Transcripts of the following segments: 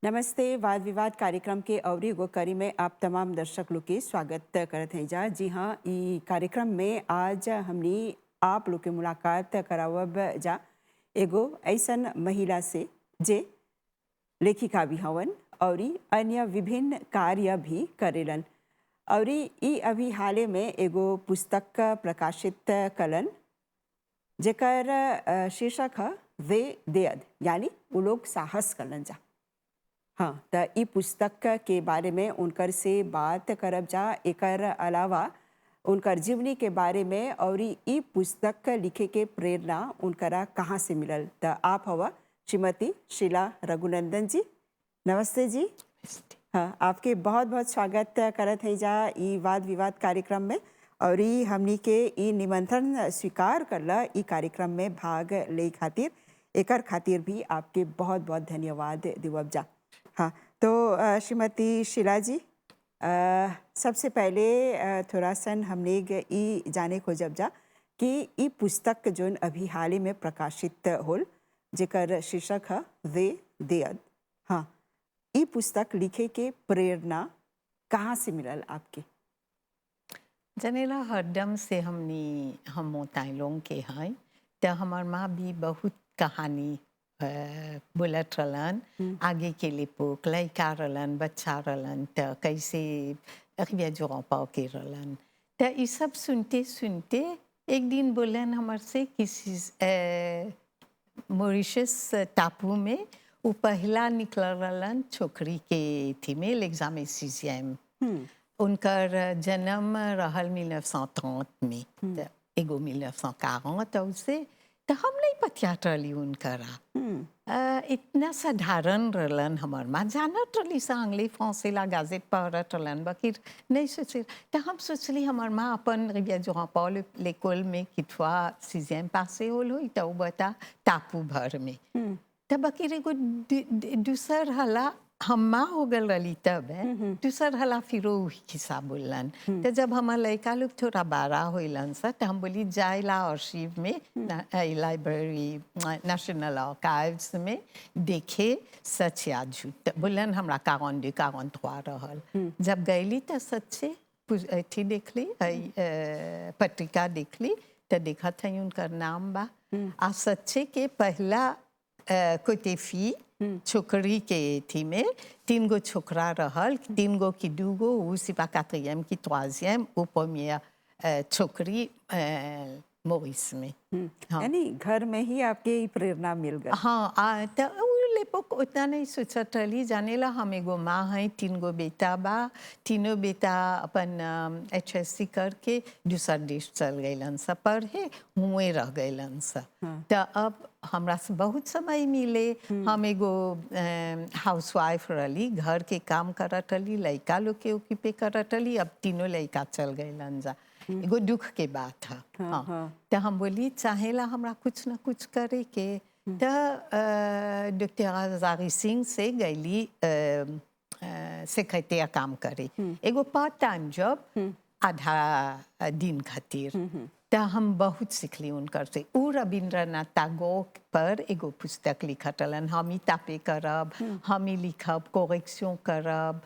नमस्ते। वाद विवाद कार्यक्रम के अवरी एगो कड़ी में आप तमाम दर्शक लोग के स्वागत करत हैं जा। जी हाँ, ई कार्यक्रम में आज हमनी आप लोग के मुलाकात करावब जा एगो ऐसन महिला से जे लेखिका भी हवन और अन्य विभिन्न कार्य भी करेलन और ई अभी हाले में एगो पुस्तक प्रकाशित कलन जेकर शीर्षक है वे देयद, यानी वो लोग साहस कलन जा। हाँ, त ई पुस्तक के बारे में उनकर से बात करब जा। एकर अलावा उनकर जीवनी के बारे में और ई पुस्तक लिखे के प्रेरणा उनकरा कहाँ से मिलल। त आप हवा श्रीमती शीला रघुनंदन जी। नमस्ते जी। हाँ, आपके बहुत बहुत स्वागत करत है जा ई वाद विवाद कार्यक्रम में और ई हमनी के ई निमंत्रण स्वीकार करला ई कार्यक्रम में भाग ले खातिर। एकर खातिर भी आपके बहुत बहुत धन्यवाद दिवब जा। हाँ, तो श्रीमती शीला जी, सबसे पहले थोड़ा सन हमने ई जाने को जब जा कि ई पुस्तक जोन अभी हाल ही में प्रकाशित होल जेकर शीर्षक है वे देयद। हाँ, ई पुस्तक लिखे के प्रेरणा कहाँ से मिलल आपके? जनेला हरदम से हम मोताइलों के हैं तो हमार माँ भी बहुत कहानी बोलत रहलन। आगे के लिए पोक लड़का रहलन, बच्चा रहलन तो कैसे अखिया जो पाव के रहलन। तो ये सब सुनते सुनते एक दिन बोलन हमार से किसी मॉरिशस टापू में वो पहला निकल रहलन छोकरी के थी में एग्जाम सीजियम। उनकर जन्म रहल 1930 में, तो एगो 1940 उससे तो हम नहीं पतियात रही उनकरा। इतना साधारण रहलन हमार माँ, जानत रही सा अंग्रेजी फ्रांसेला गाजेट पढ़त रहलन बाकी नहीं सोचे। तो हम सोचली हमार माँ अपन रिविया जो पॉल लेकोल में कितवा सीजियम पासे होल हुई तो बता टापू भर में। तो बाकी एगो दूसर हला हम्मा हो गल रही तब दूसर हला फिर खिस्सा बोलन। तो जब हमार लड़का लोग थोड़ा बड़ा होलन सा तो हम बोली जाइला आर्शीव में लाइब्रेरी नेशनल आर्काइव्स में देखे सच या झूठ। बोलन हमरा 42 43 रहल। जब गईली तो सच्चे थी देख ली पत्रिका देख ली तो देखा था उनका नाम बा आ सच्चे के पहला कोतेफी छोकरी के थी में 3 गो छोकरा रहल, 3 गो की 2 गो उसी पा 4e की 3e ऊपर में छोकरी मोरिस में। हाँ। यानी घर में ही आपके ई प्रेरणा मिल गई। हाँ, तो लेपोक उतना नहीं सोचत रही। जानेला हम एगो माँ हैं, 3 गो बेटा बा, तीनों बेटा अपन HSC करके दूसर देश चल गईलन सा पढ़े, हुए रह गईलन सा। तो अब हमरा से बहुत समय मिले। हम एगो हाउसवाइफ रही, घर के काम करत रही, लड़का लोग के ओकीपे करत रही। अब तीनों लड़का चल गईलन जा, एगो दुख के बात है। हाँ, तो हम बोली चाहेला हमरा कुछ ना कुछ करे के। तो डॉक्टर जारी सिंह से गईली सेक्रेटरी काम करे, एगो पार्ट टाइम जॉब आधा दिन खातिर। तो हम बहुत सीखली उनकर से। उ रविंद्रनाथ टैगोर पर एगो पुस्तक लिखत रहलन, हम ही तापे करब, हम ही लिखब, कोरेक्शन करब,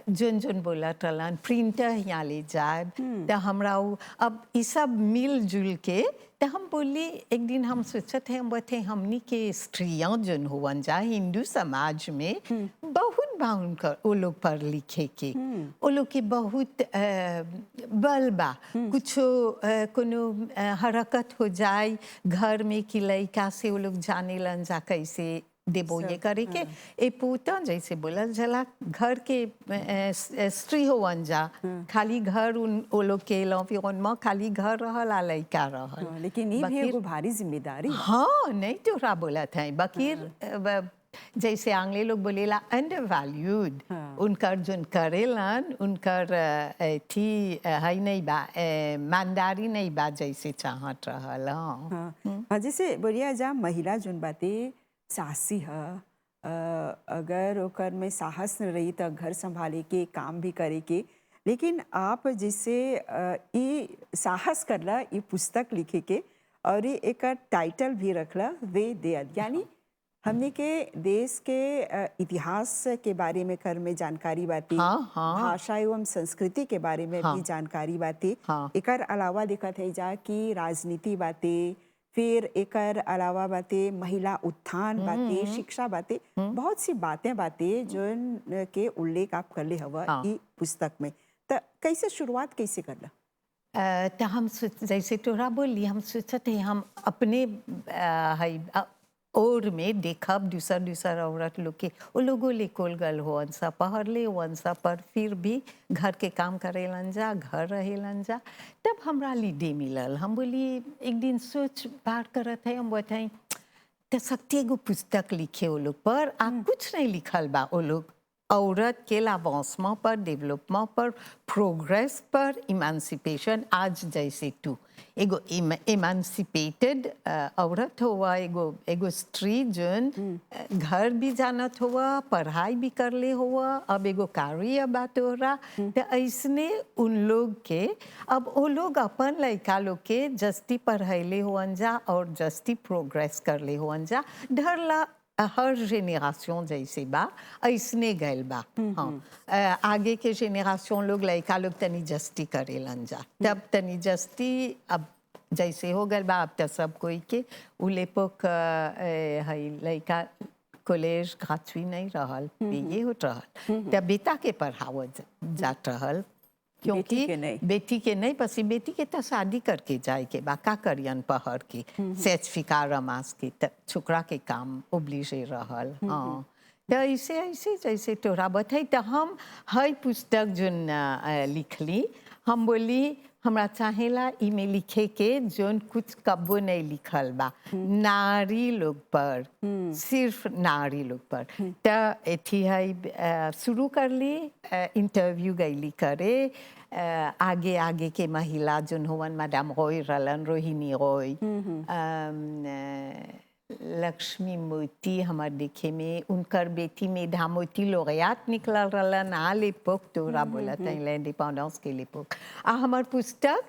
जोन जोन बोलत रहलन, प्रिंटर यहाँ ले जाब। तो हमरा अब ये सब मिलजुल के तो हम बोली एक दिन हम सोचते हैं बते हमनी के स्त्रियाँ जोन हुवन जा हिंदू समाज में बहुत बाउन कर वो लोग पर लिखे के। वो लोग के बहुत बल बा, कुछ कोनो हरकत हो जाए घर में कि लड़का से वो लोग जाने लन जा कैसे देबो ये करे के। ए पूता जैसे बोला जला घर के स्त्री होवन जा, खाली घर वो लोग के लौन में खाली घर रहल आ लड़का रहल। लेकिन ये भी एगो भारी जिम्मेदारी। हाँ, नहीं तोरा बोला था बकीर जैसे आंग्ले लोग बोलेला अंडरवैल्यूड। उनकर जोन करेलन उनकर थी है नहीं बा, ईमानदारी नहीं बा जैसे चाहत रहल। हाँ, जैसे बोलिया जा महिला जोन बातें साहसी है, अगर ओकर में साहस न रही तो घर संभाले के काम भी करे के। लेकिन आप जिससे ये साहस करला ये पुस्तक लिखे के और ये एक टाइटल भी रखला वे देयद, यानी हमने के देश के इतिहास के बारे में कर में जानकारी बाती, हाँ हाँ भाषा एवं संस्कृति के बारे में भी हाँ जानकारी बाती। हाँ एकर अलावा देखत है जा कि राजनीति बातें, फिर एकर अलावा बातें महिला उत्थान बातें, शिक्षा बातें, बहुत सी बातें जोन के उल्लेख आप कर ले हवा हाँ ई पुस्तक में। त कैसे शुरुआत कैसे करला? तो हम जैसे तोरा बोली हम सोचते हैं हम अपने और में देखब दूसर दूसर औरत लोग के वो लोगों ले कोल गल हो सा पहर ले सा पर फिर भी घर के काम करेलन जा घर रहेलन जा। तब हमरा लीडे मिलल हम बोली एक दिन सोच बात करत है हम बताई तो सकती एगो पुस्तक लिखे वो लोग पर आ कुछ नहीं लिखल बा वो लोग औरत के अवांसमेंट पर डेवलपमेंट पर प्रोग्रेस पर इमांसिपेशन आज जैसे तू एगो इमांसिपेटेड औरत हुआ एगो एगो स्त्री जोन घर भी जानत हुआ पढ़ाई भी कर ले हुआ अब एगो कार्य बात हो रहा तो ऐसने उन लोग के अब वो लोग अपन लड़का लोग के जस्ती पढ़ैले हुअन जा और जस्ती प्रोग्रेस कर ले हुअन जा ढरला हर जेनेरेशन जैसे बा ऐसने गैल बा। हाँ आगे के जेनेरेशन लोग लड़का लोग तनी जस्ती करेलन जा तब तनी जस्ती अब जैसे हो गल बा अब तो सब कोई के उ लेपोक है लड़का कॉलेज ग्रेजुएट नहीं रहल ये होत रहल तब बेटा के पढ़ावत जात रहल क्योंकि बेटी के नहीं पसी बेटी के तो शादी करके जाए के बा का करियन पहर के सर्टिफिकेट रमास के छोकरा के काम ओब्लिजे रहल। हाँ तो ऐसे ऐसे जैसे तोरा बताई तो हम हई पुस्तक जोन लिखली हम बोली हमरा चाहेला इमे लिखे के जोन कुछ कब्बो नहीं लिखल बा नारी लोग पर सिर्फ नारी लोग पर तो एथी है शुरू कर ली इंटरव्यू गईली करे आगे आगे के महिला जोन होवन मैडम रॉय रलन रोहिणी रॉय लक्ष्मी मोती हमार देखे में उनकर बेटी मेधा मोती लोरियात निकल रलन आ लेपोक तोरा बोला था इंडिपेंडेंस के लेपोक आ हमार पुस्तक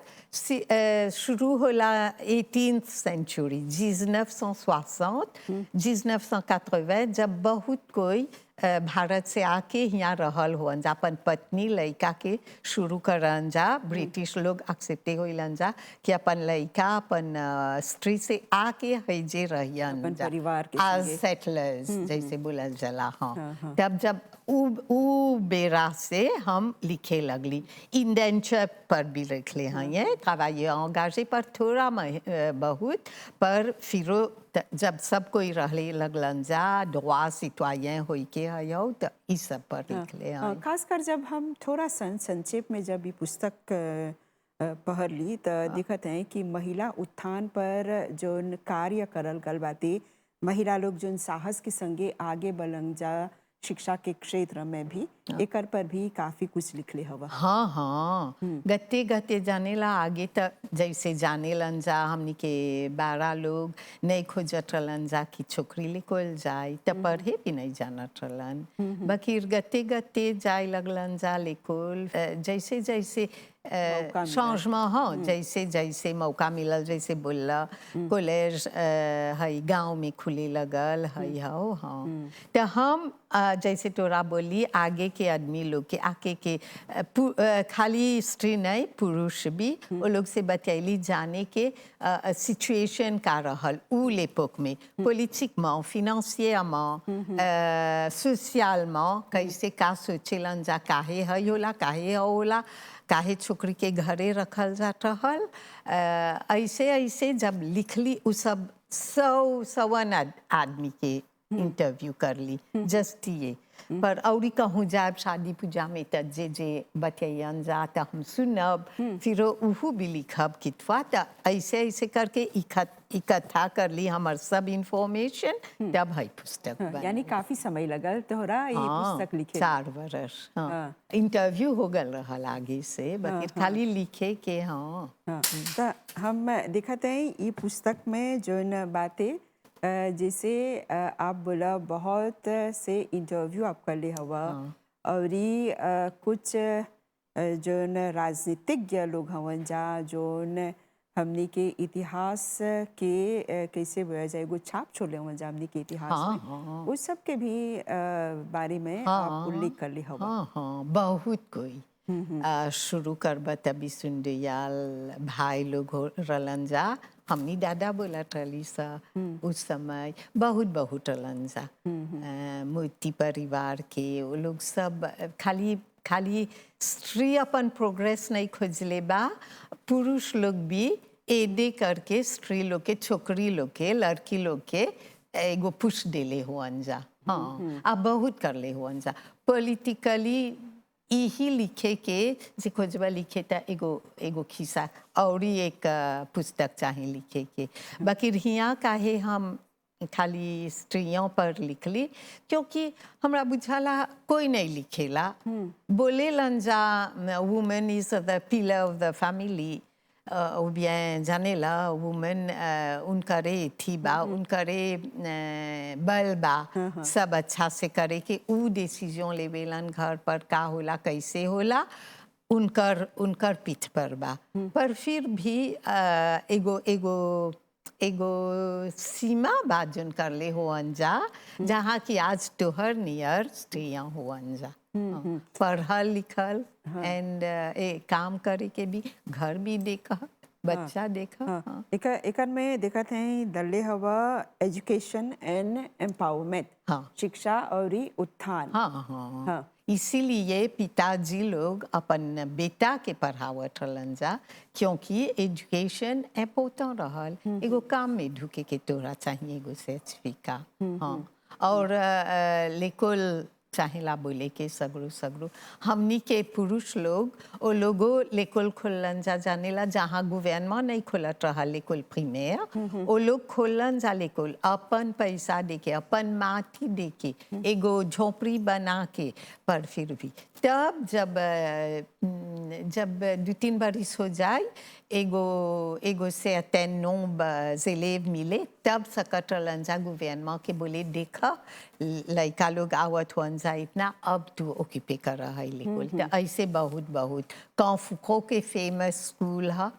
शुरू होला 18th सेंचुरी 1960 1980 जब बहुत कोई भारत से आके यहाँ रहल हुअन जा अपन पत्नी लड़का के शुरू करन जा ब्रिटिश लोग एक्सेप्टे होइलन जा कि अपन लड़का अपन स्त्री से आके हैजे रहियन जा परिवार के आज सेटलर्स जैसे बोलल जला। हाँ तब जब उ बेरा से हम लिखे लगली इंडेंचर पर भी लिख ले हैं ये travailleur engagé पर थोड़ा बहुत पर फिरो जब सब कोई रहले लगलन जा droit citoyen होई के हयो तो इस सब पर लिख ले हैं। खासकर जब हम थोड़ा संक्षेप में जब ये पुस्तक पढ़ ली तो दिखत है कि महिला उत्थान पर जोन कार्य करल गल बाती महिला लोग जोन साहस के संगे आगे बढ़न जा शिक्षा के क्षेत्र में भी एकर पर भी काफी कुछ लिखले हवा। हाँ हाँ गते गते जाने ला आगे तक जैसे जाने लन जा हमनी के 12 लोग नहीं खोजत रहलन जा कि छोकरी लेकोल जाए तब पढ़े भी नहीं जानत रहलन बाकी गते गते जाए लगलन जा लेकोल जैसे जैसे चेंजमेंट हाँ जैसे जैसे मौका मिलल जैसे बोला कॉलेज हई गांव में खुले लगल हई हो। हाँ तो हम जैसे तोरा बोली आगे के आदमी लोग के आके के खाली स्त्री नहीं पुरुष भी वो लोग से बतैली जाने के सिचुएशन का रहल उ लेपोक में पॉलिटिक में फिनेंशियर में सोशल में कैसे का सोचेलन जा काहे हई होला काहे होला काहे छोकरी के घरे रखल जात रहल ऐसे ऐसे जब लिखली उ सब 100 आदमी के इंटरव्यू कर ली जस्ट ये पर औरी कहूँ जाब शादी पूजा में त जे जे बतैयन जा त हम सुनब फिर उहू भी लिखब कितवा त ऐसे ऐसे करके इकट्ठा कर ली हमार सब इंफॉर्मेशन तब है पुस्तक बनी। यानी काफी समय लगल तोहरा ये पुस्तक लिखे 4 वर्ष। हाँ इंटरव्यू हो गल रहल आगे से बाकी खाली लिखे के। हाँ तो हम देखते हैं ये पुस्तक में जोन बातें जैसे आप बोला बहुत से इंटरव्यू आप कर ले हवा और कुछ जोन राजनीतिज्ञ लोग हवन जा जोन हमनी के इतिहास के कैसे बोला जाए एगो छाप छोड़ले हुआ जा हमनी के इतिहास हाँ में हाँ उस सब के भी बारे में आप हाँ उल्लेख कर ली हवा। हाँ हाँ बहुत कोई शुरू करब तभी सुंदयाल भाई लोग रलन जा हमनी दादा बोला रही सा उस समय बहुत बहुत रलन जा मोती परिवार के वो लोग सब खाली खाली स्त्री अपन प्रोग्रेस नहीं खोजले बा पुरुष लोग भी एदे करके स्त्री लोग के छोकरी लोग के लड़की लोग के एगो पुश देले हुअन जा हाँ अब बहुत कर ले हुअन जा पॉलिटिकली यही लिखे के जे खोजबा लिखे था एगो एगो खिस्सा और एक पुस्तक चाहे लिखे के बाकी हियाँ काहे हम खाली स्त्रियों पर लिखली क्योंकि हमरा बुझाला कोई नहीं लिखेला बोले लंजा women is the pillar of the family ou bien जानेला वुमेन उनकरे थी बा उनकरे बल बा सब अच्छा से करे कि ऊ डिसीजन लेवेलन घर पर का होला कैसे होला उनकर उनकर पीठ पर बा पर फिर भी एगो एगो एगो सीमा बात जोन कर ले हो अंजा जहाँ की आज तोहर नियर स्त्रियाँ हो अंजा पढ़ल लिखल एंड काम करे के भी घर भी देखा बच्चा देखा हाँ एकर में देखत हैं दल्ले हवा एजुकेशन एंड एम्पावरमेंट हाँ शिक्षा और उत्थान हाँ हाँ हाँ इसीलिए पिताजी लोग अपन बेटा के पढ़ावत रहलन जा क्योंकि एजुकेशन इम्पोर्टेंट रहल एगो काम में ढुके के तोरा चाहिए एगो सर्टिफिकेट हाँ और लेकोल चाहेला बोले के सगरो सगरो हमनी के पुरुष लोग ओ लोगो लेकोल खोलन जा जानेला जहाँ गवर्नमेंट नहीं खोलत रहा लेकोल प्रीमियर ओ लोग खोलन जा लेकोल अपन पैसा देके अपन माटी देके एगो झोपड़ी बना के पर फिर भी तब जब जब 2-3 बरिस हो जाए एगो एगो से अटेनों जिलेब मिले तब सकट लंजा गवर्नमेंट के बोले देखा लड़का लोग आवत हुन जा इतना अब तू ओक्यूपे कर रहा है लेकोल तो ऐसे बहुत बहुत कांफुको के फेमस स्कूल है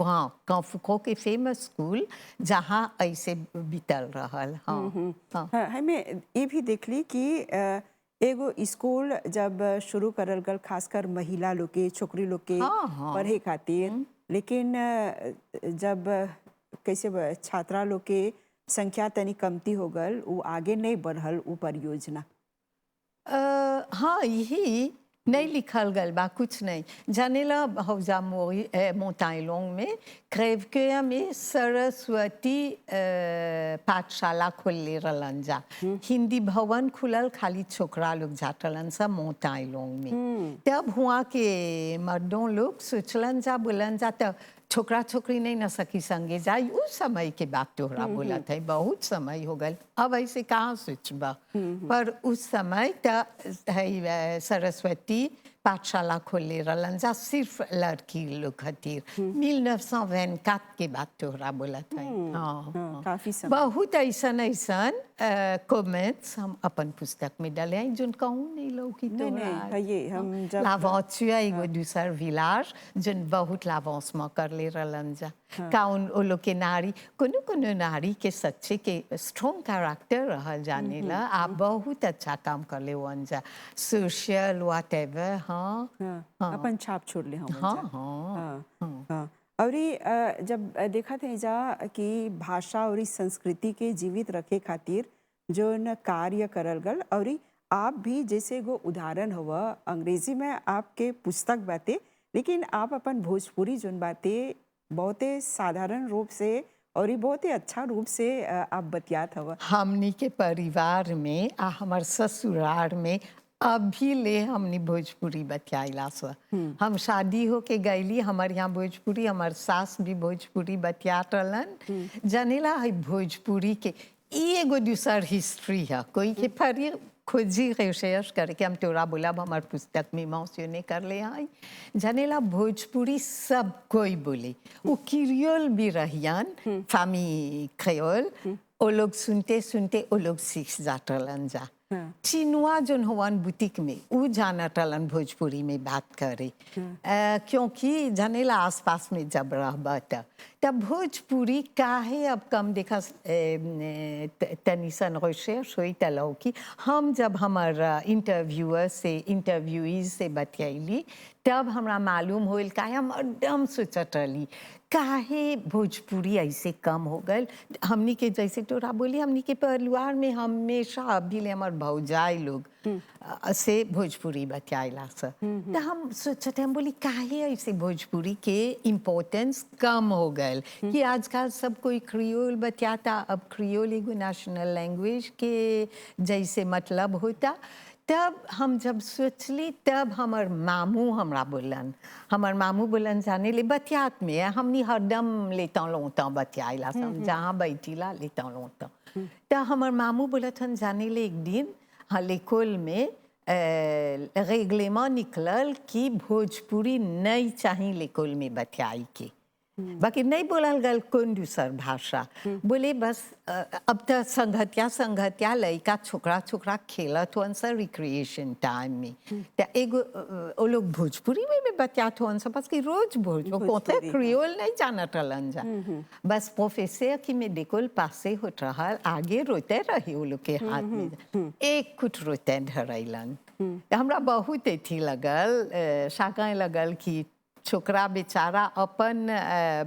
हाँ कांफुको के फेमस स्कूल जहाँ ऐसे बीतल रहल हाँ हमें ये भी देख ली कि एगो स्कूल जब शुरू करल गल खासकर महिला लोग के छोकरी लोग के पढ़े खातिर लेकिन जब कैसे छात्रा लोग के संख्या तनी कमती हो गल वो आगे नहीं बढ़ल वो परियोजना हाँ यही नहीं लिखल गल बा कुछ नहीं जानेला हौजा मोताइलोंग में क्रेवके में सरस्वती पाठशाला खोलले रहलन जा हिंदी भवन खुलल खाली छोकरा लोग जाटलन सा मोताइलोंग में तब हुआ के मर्दों लोग सोचलन जा बोलन जा तब छोकरा छोकरी नहीं न सकी संगे जाए उस समय के बात तोहरा बोला था बहुत समय हो गल अब ऐसे कहाँ सोचबा पर उस समय है सरस्वती पाठशाला खोले रहलन जा सिर्फ लड़की लोग खातिर 1924 के बाद तोहरा बोला था हाँ काफी समय बहुत ऐसन ऐसन कमेंट्स हम अपन पुस्तक में डाले हैं जोन कहूँ नहीं लोग की नहीं ये हम जब लावांचुआ एगो दूसर विलाज जोन बहुत लावांस में कर ले रहलन जा काउन ओ लोग के नारी कोनो कोनो नारी के सच्चे के स्ट्रॉन्ग कैरेक्टर रहल जाने ला आप बहुत अच्छा काम कर ले वन जा सोशल व्हाटएवर हाँ अपन छाप छोड़ ले हम हाँ हाँ और जब देखा थे जा कि भाषा और संस्कृति के जीवित रखे खातिर जो न कार्य करल गल और आप भी जैसे वो उदाहरण हुआ अंग्रेजी में आपके पुस्तक बातें लेकिन आप अपन भोजपुरी जोन बातें बहुत साधारण रूप से और ये बहुत ही अच्छा रूप से आप बतियात हवा हमनी के परिवार में हमार ससुराल में अभी ले हमनी भोजपुरी बतियाला सा हम शादी हो के गईली हमारे यहाँ भोजपुरी हमार सास भी भोजपुरी बतियात रहलन जानेला है भोजपुरी के एगो दूसर हिस्ट्री है कोई के फरी खोजी रिसर्च करके हम तोरा बोला हमार पुस्तक में मेंशन कर ले आई जानेला भोजपुरी सब कोई बोले वो क्रियोल भी रहियन फामी क्रियोल वो लोग सुनते सुनते वो लोग सीख जात रहलन जा हाँ। चिनुआ जोन हवन बुटीक में उ जानत रहलन भोजपुरी में बात करे। क्योंकि जानेला आसपास में जब रहबा तब भोजपुरी काहे अब कम देखा तनिसन रिसर्च हुई तलौ कि हम जब हमार इंटरव्यूईज से बतियैली तब हमरा मालूम होल काहे हम एकदम सोचत रहली काहे भोजपुरी ऐसे कम हो गए। हमनी के जैसे तोरा बोली हमनी के परिवार में हमेशा अभी ले हमार भौजाई लोग से भोजपुरी बतियाला स तो हम सोचते हम बोली काहे ऐसे भोजपुरी के इम्पोर्टेंस कम हो गए कि आजकल सब कोई क्रियोल बतियाता। अब क्रियोल एगो नेशनल लैंग्वेज के जैसे मतलब होता। तब हम जब सोचली तब हमर मामू हमरा बोलन, हमर मामू बोलन जाने ले बतियात में हमनी हरदम लेता लोता बतियाला हम जहाँ बैठीला लेता लोता। तो हमर मामू बोलत हन जाने ले एक दिन लेकोल में रेगलेमा निकलल कि भोजपुरी नहीं चाहिए लेकोल में बतियाई के। बाकी नहीं बोलल गल कौन दूसर भाषा बोले बस अब तो संगतिया लड़का छोकरा खेलत हुन सा रिक्रिएशन टाइम में तो एगो वो लोग भोजपुरी में बतियात हुन सा बस कि रोज भोजपुरी क्रियोल नहीं जानत रहलन जा। बस प्रोफेसर की में देखोल पासे होत रहल आगे रोते रही वो लोग के हाथ में एक कुछ रोते धरैलन। हमरा बहुत अथी लगल शाकाएं लगल कि छोकरा बेचारा अपन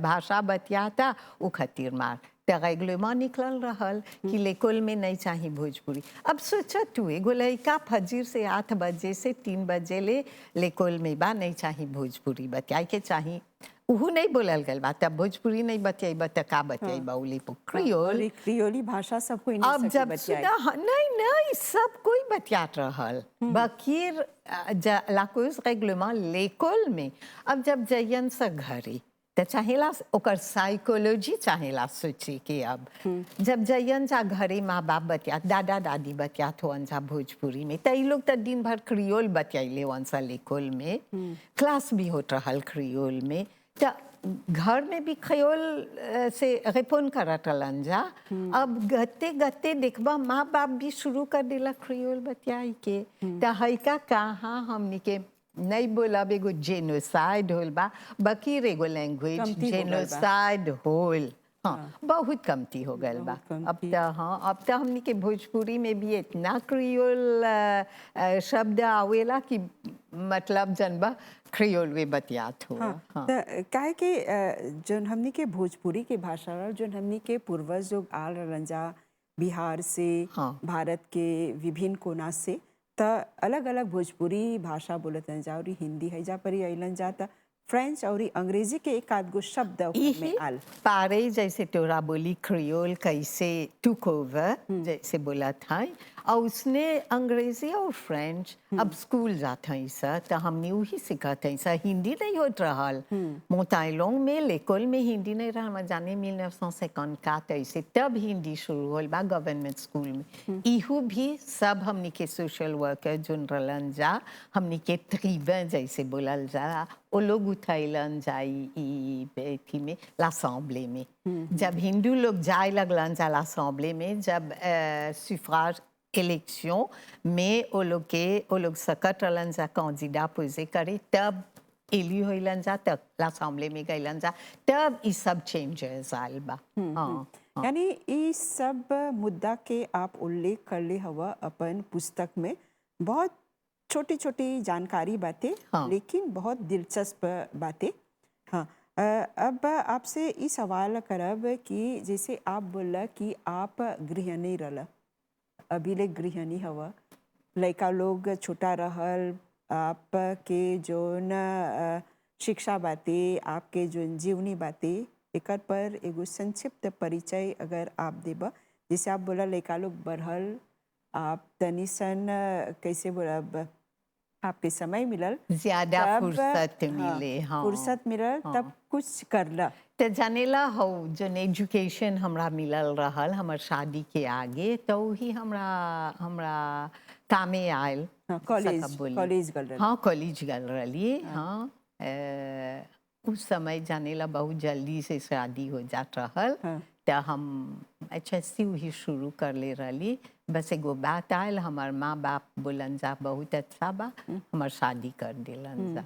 भाषा बतियाता उ खातिर मार रेगलेमा निकलल रहल कि लेकोल में नहीं चाहिए भोजपुरी। अब सोचा तू एगो लड़का फजीर से 8 बजे से 3 बजे ले लेकोल में बा नहीं चाहिए भोजपुरी बतियाई के चाहिए उहू नहीं बोलल गल बा तब भोजपुरी नहीं बतियाई त का बतियाई बा उली क्रियोल क्रियोली भाषा सब कोई अब जब सुना नहीं सब कोई बतियात रहल बकीर लाकोस रेगलेमा लेकोल में। अब जब जयन से घरे तो चाहेला ओकर साइकोलॉजी चाहेला सोचे के अब जब जयन जा घरे माँ बाप बतियात दादा दादी बतियात हो जा भोजपुरी में तो लोग तो दिन भर क्रियोल बतियाइले वंसा लेकोल में क्लास भी होत रहल क्रियोल में तो घर में भी क्रियोल से रिपोन करत रहलन जा। अब गते गते देखबा माँ बाप भी शुरू कर दिला क्रियोल बतियाई के तो हैका कहाँ हमनी के नहीं बोला एगो जेनोसाइड होल बा बकीर एगो लैंग्वेज जेनोसाइड होल हाँ बहुत कमती हो गल बा। अब तो हमनी के भोजपुरी में भी इतना क्रियोल शब्द आवेला कि मतलब जनबा क्रियोल वे बतियात हो। काहे के जोन हमनी के भोजपुरी के भाषा जोन हमनी के पूर्वज लोग आल रहलन जा बिहार से भारत के विभिन्न कोना से त अलग अलग भोजपुरी भाषा बोलत जा और हिंदी है जा पर अलन जाता फ्रेंच और अंग्रेजी के एक आध गो शब्द में आल पारे जैसे तोरा बोली क्रियोल कैसे टुक ओवर जैसे बोला था और उसने अंग्रेजी और फ्रेंच अब स्कूल जाता है सर तो हमने वही सिखाते हैं सर हिंदी नहीं होत रहल मोताइलोंग में लेकोल में हिंदी नहीं रहा मैं जाने 1954 ऐसे तब हिंदी शुरू होल बा गवर्नमेंट स्कूल में इहू भी सब हमनी के सोशल वर्कर जोन रहलन जा हमनी के त्रिवें जैसे बोलल जा वो लोग उठैलन जाई थी में l'Assemblée में जब हिंदू लोग जाए लगलन जा l'Assemblée में जब सुफ्राज इलेक्शन में वो लोग सकत रहलन जा कैंडिडा पोजे करे तब एली होइलन जा तब l'Assemblée में गइलन जा तब ई सब चेंजेस आल बा। यानी ई सब मुद्दा के आप उल्लेख कर ले हवा अपन पुस्तक में बहुत छोटी छोटी जानकारी बातें लेकिन बहुत दिलचस्प बातें। हाँ अब आपसे ये सवाल करब कि जैसे आप बोला कि आप गृहिणी रहला अभी ले गृहिणी हवा लड़का लोग छोटा रहल आपके जोन शिक्षा बातें आपके जोन जीवनी बातें एक पर एगो संक्षिप्त परिचय अगर आप देबा जैसे आप बोला लड़का लोग बढ़ल आप तनिसन कैसे बोला आपके समय मिलल ज्यादा फुर्सत मिले फुर्सत मिलल तब कुछ करला तो जानेला हो जोन एजुकेशन हमरा मिलल रहल हमर शादी के आगे तो ही हमरा कामे आयल कॉलेज गल रही हाँ उस समय जानेला बहुत जल्दी से शादी हो जात रहल तो हम अच्छा सीव ही शुरू कर ले रही। बस एगो बात आयल, हमार माँ बाप बोलन जा बहुत अच्छा बा, हमार शादी कर दिलन जा।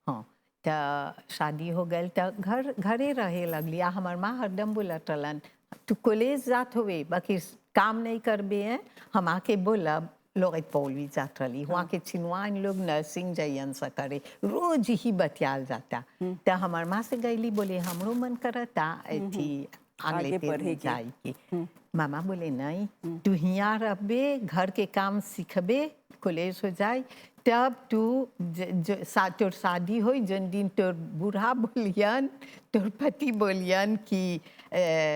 हाँ, तो शादी हो गई तो घरे रहे लगली। आ हमार माँ हरदम बोलत रहलन, तू कॉलेज जात हुए बाकी काम नहीं करबे हैं, हम आके बोलब लोग पौलवी जात रही। वहाँ के चिनवान लोग नर्सिंग जाइयन सा करे, रोज ही बतियाल जाता। तो हमार माँ से गईली, बोले हमरो मन करता थी आगे अंग्लेतेर बढ़े में के। जाए के। मामा बोले नहीं, तू हियाँ रहबे, घर के काम सीखबे, कॉलेज हो जाए तब तू तोर शादी हो, जन दिन तोर बूढ़ा बोलियन, तोर पति बोलियन कि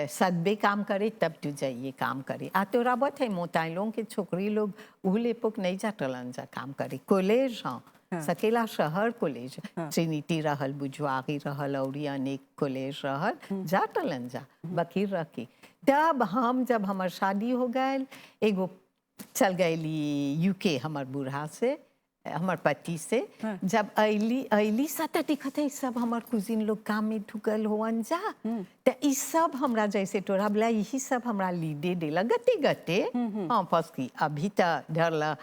सदबे काम करे तब तू जाइए काम करे। आ तोरा बत है मोताई लोग के छोकरी लोग उहले पोक नहीं जाटलन जा काम करे कॉलेज। हाँ, सकेला शहर कॉलेज, ट्रिनिटी रहल, बुजवागी रहल और अनेक कॉलेज रहल, जाटलन जा बकीर रखी। तब हम जब हमार शादी हो गए, एगो चल गईली यूके हमार बूढ़ा से, हमार पति से। जब अली सत दिखत है सब हमार कुजिन लोग काम में ढुकल होवन जा। तो ई सब हमरा जैसे तोरा बोला यही सब हमरा लीडे देला गते गते। हाँ, पसकी अभी तक धरला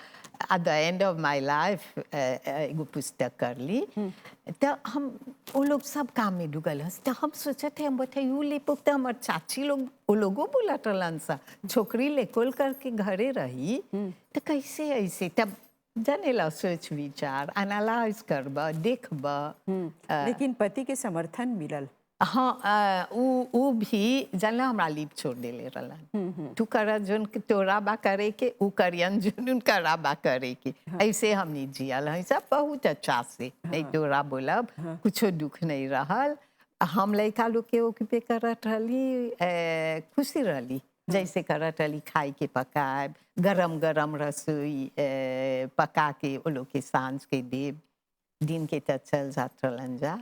at the end of my life एगो पुस्तक कर ली। तो हम वो लोग सब काम में ढुकल हस। तो हम सोचते हम बताइए ले पुक तो हमार चाची लोग वो लोगों बोला टलन सा छोकरी ले कोल करके घरे रही तो कैसे ऐसे। तब जानेला सोच विचार एनालाइज करबा देखबा। लेकिन पति के समर्थन मिलल। हाँ, उ भी जानला हमरा लीप छोड़ देले रहलन। तू करा जोन तोरा बा करे के, उ करियन जोन उनका बा करे के। ऐसे हमने जियल है सब बहुत अच्छा से। नहीं तोरा बोलब कुछो दुख नहीं रहल। हम लड़का लोग के ओके करत रहली, खुशी रहली जैसे करत रहली, खाई के पकाए, गरम गरम रसोई पका के वो लोग के सांझ के देव, दिन के त चल जात रहलन जा।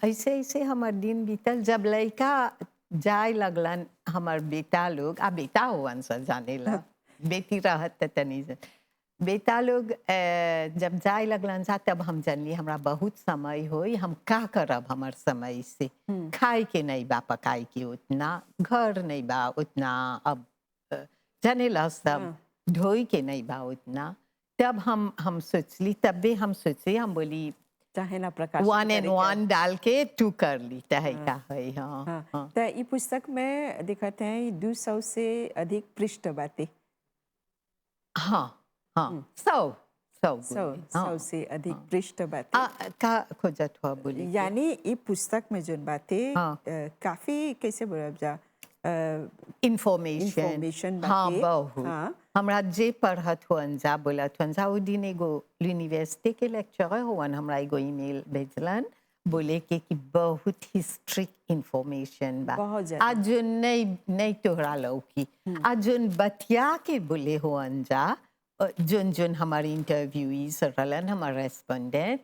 ऐसे ऐसे हमार दिन बीतल। जब लड़का जाए लगलन हमार बेटा लोग, आ बेटा होवन सा जाने ला, बेटी रहत तनी बेटा लोग जब जाए लगलन जा, तब हम जानली हमरा बहुत समय होई, हम का करब हमार समय से। खाए के नहीं बा, पकाए के उतना, घर नहीं बा उतना, अब जाने ला सब धोई के नहीं बा उतना। तब हम सोचली, तबे हम सोचे, हम बोली चाहे ना प्रकाश वन एंड वन डाल के तू कर ली तहे का है। हाँ, हाँ। तो ये पुस्तक में दिखाते हैं 200 से अधिक पृष्ठ बातें। हाँ हाँ, 100 से अधिक पृष्ठ बातें का खोजत हुआ बोली। यानी ये पुस्तक में जो बातें काफी कैसे बोला जा इंफॉर्मेशन। हाँ, बहुत। हाँ, हमरा जे पढ़त हुअन जा बोलत हुअन जा। वो दिन एगो यूनिवर्सिटी के लेक्चरर हुअन, हमरा एगो ईमेल भेजलन बोले के कि बहुत ही स्ट्रिक्ट इंफॉर्मेशन बा, आज जो नहीं तोहरा लौकी, आज जो बतिया के बोले हुअन जा, जोन जोन हमारे इंटरव्यूईज रहलन, हमार रेस्पोंडेंट,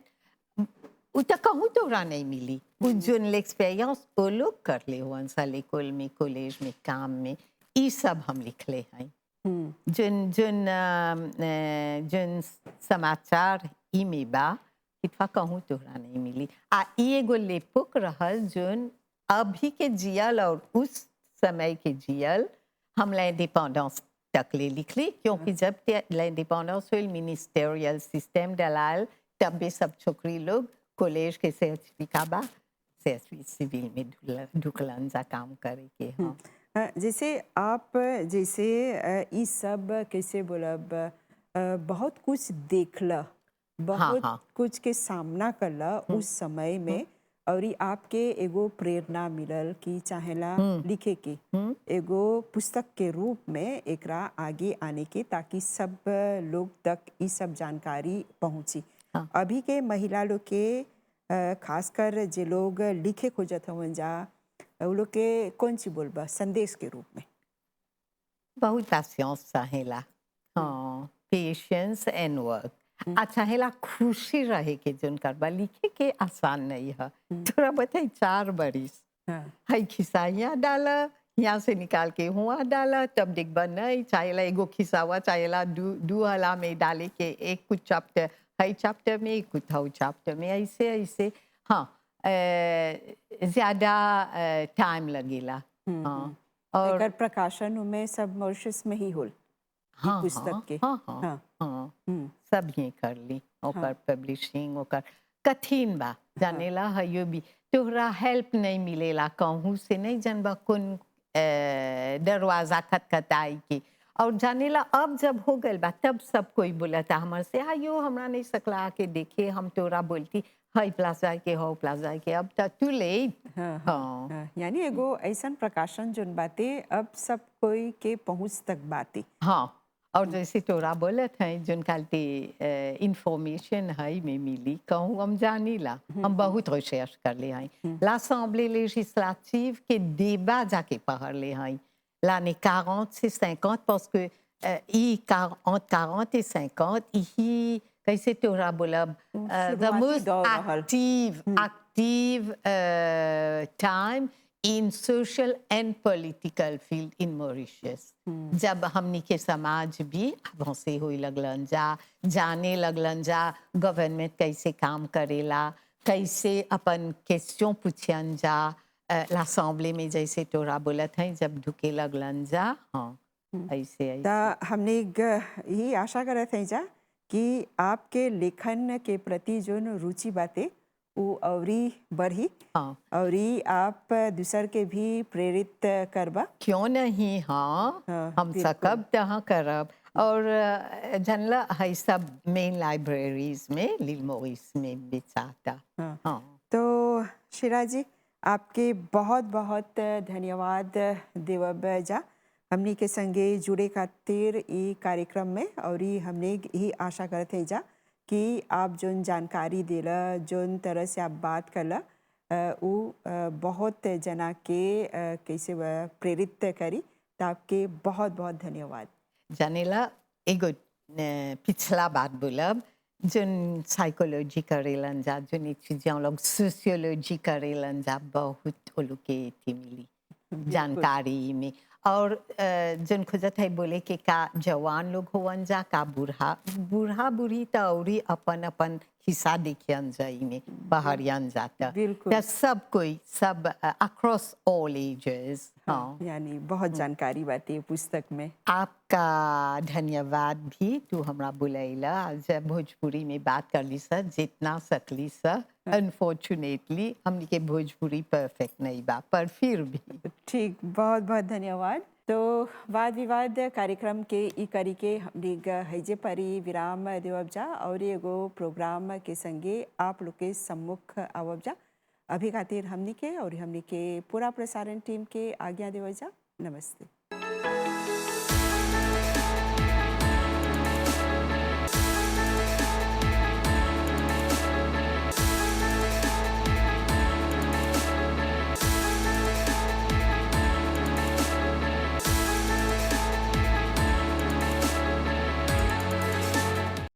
उ तो कहूँ तोहरा नहीं मिली। उ जोन एक्सपीरियंस वो लोग कर ले हुअन सा, लेकोल में, कॉलेज में, काम में, ई सब हम लिखले हैं। जोन जोन जोन समाचार ई में बा, इतना कहूँ तोहरा नहीं मिली। आ एगो लेपुक रहल जोन अभी के जियल और उस समय के जियल हम इंडिपेंडेंस तक ले लिख ली, क्योंकि जब इंडिपेंडेंस हुई मिनिस्टेरियल सिस्टम डलाल, तब भी सब छोकरी लोग कॉलेज के सर्टिफिकेट बा सिविल में ढुकलन जा काम करे के। हाँ, जैसे आप जैसे इस सब कैसे बोलब बहुत कुछ देखला, बहुत कुछ के सामना करला उस समय में, और आपके एगो प्रेरणा मिलल कि चाहेला लिखे के एगो पुस्तक के रूप में एकरा आगे आने के, ताकि सब लोग तक ये सब जानकारी पहुँची। अभी के महिला लोग के खासकर जे लोग लिखे खोजत हवन जा, वो लोग के कौन सी बोलबा संदेश के रूप में? बहुत पेशेंस चाहेला। हाँ, पेशेंस एंड वर्क। अच्छा हेला खुशी रहे के जोन करबा, लिखे के आसान नहीं है। थोड़ा बताई 4 बरिस है खिस्सा यहाँ डाला, यहाँ से निकाल के हुआ डाला, तब देखबा नहीं चाहेला एगो खिस्सावा चाहेला दू हला में डाले के, एक कुछ चैप्टर है चैप्टर में, कुछ हौ चैप्टर में, ऐसे ऐसे। हाँ, ज्यादा टाइम लगेला। हाँ, और एकर प्रकाशन में सब मॉरिशस में ही होल ई हाँ पुस्तक हाँ के। हाँ हाँ हाँ। हाँ हम्म, सब ही कर ली हाँ। ओकर पब्लिशिंग ओकर कठिन बा जानेला हयो भी तोहरा हेल्प नहीं मिलेला कहूँ से नहीं जानबा कौन दरवाजा खटखटाई के और जानेला अब जब हो गल बा तब सब कोई बोलता हमर से आयो हमरा नहीं सकला आके देखे हम तोरा बोलती हई प्लाजा के हो प्लाजा के अब तक टू लेट हाँ हाँ हाँ हाँ, यानी एगो ऐसन प्रकाशन जोन बाते अब सब कोई के पहुंच तक बाते। हाँ और जैसे तोरा बोलत है जोन कालते इंफॉर्मेशन है में मिली कहूँ हम जानीला हम बहुत रिसर्च कर ले हैं l'Assemblée législative के débat जाके पढ़ ले हैं l'année 40 से 50 parce que entre 40 et 50 यही कैसे तोरा बोलब the शुरुआती most दौर रहल। active time in social and political field in Mauritius. जब हमनी के समाज भी अवसे होई लगलन जा जाने लगलन जा गवर्नमेंट कैसे काम करेला कैसे अपन क्वेश्चन पूछन जा l'Assemblée में जैसे तोरा बोलत हैं जब ढुके लगलन जा हाँ ऐसे ता ऐसे हमने यही आशा करत हैं जा कि आपके लेखन के प्रति जोन रुचि बाते वो अवरी बढ़ी हाँ अवरी आप दूसर के भी प्रेरित करबा। क्यों नहीं हाँ हाँ, हम बिल्कुल। सकब तहाँ करब और जानला है सब मेन लाइब्रेरीज में लिल मोरिस में बेचाता हाँ। हाँ तो शिरा जी आपके बहुत बहुत धन्यवाद देवब जा हमनी के संगे जुड़े खातिर ई कार्यक्रम में और ई हमने यही आशा करते हैं जा कि आप जोन जानकारी देला जोन तरह से आप बात करला वो बहुत जना के कैसे प्रेरित करी। तो आपके बहुत बहुत धन्यवाद। जानेला एगो पिछला बात बोलब जोन साइकोलॉजी करेलन जा जोन चीजें लोग सोशियोलॉजी करेलन जा बहुत वो लोग के थी मिली जानकारी में और जन खोजत है बोले कि का जवान लोग होवन जा का बूढ़ा बूढ़ा बूढ़ी तो और ही अपन अपन हिस्सा देखियन जाई में पहाड़ियन जाता बिल्कुल। तो सब कोई सब अक्रॉस ऑल एजेस हाँ यानी बहुत जानकारी बात है पुस्तक में। आपका धन्यवाद भी तू हमरा बुलैला आज भोजपुरी में बात कर ली सर जितना सकली सर अनफॉर्चुनेटली हमनी के भोजपुरी परफेक्ट नहीं बा पर फिर भी ठीक बहुत बहुत धन्यवाद। तो वाद विवाद कार्यक्रम के ई करी के हमने हैजे परी विराम देवब जा और एगो प्रोग्राम के संगे आप लोग के सम्मुख आवब जा अभी खातिर हमनी के और हमनी के पूरा प्रसारण टीम के आज्ञा देवब जा। नमस्ते।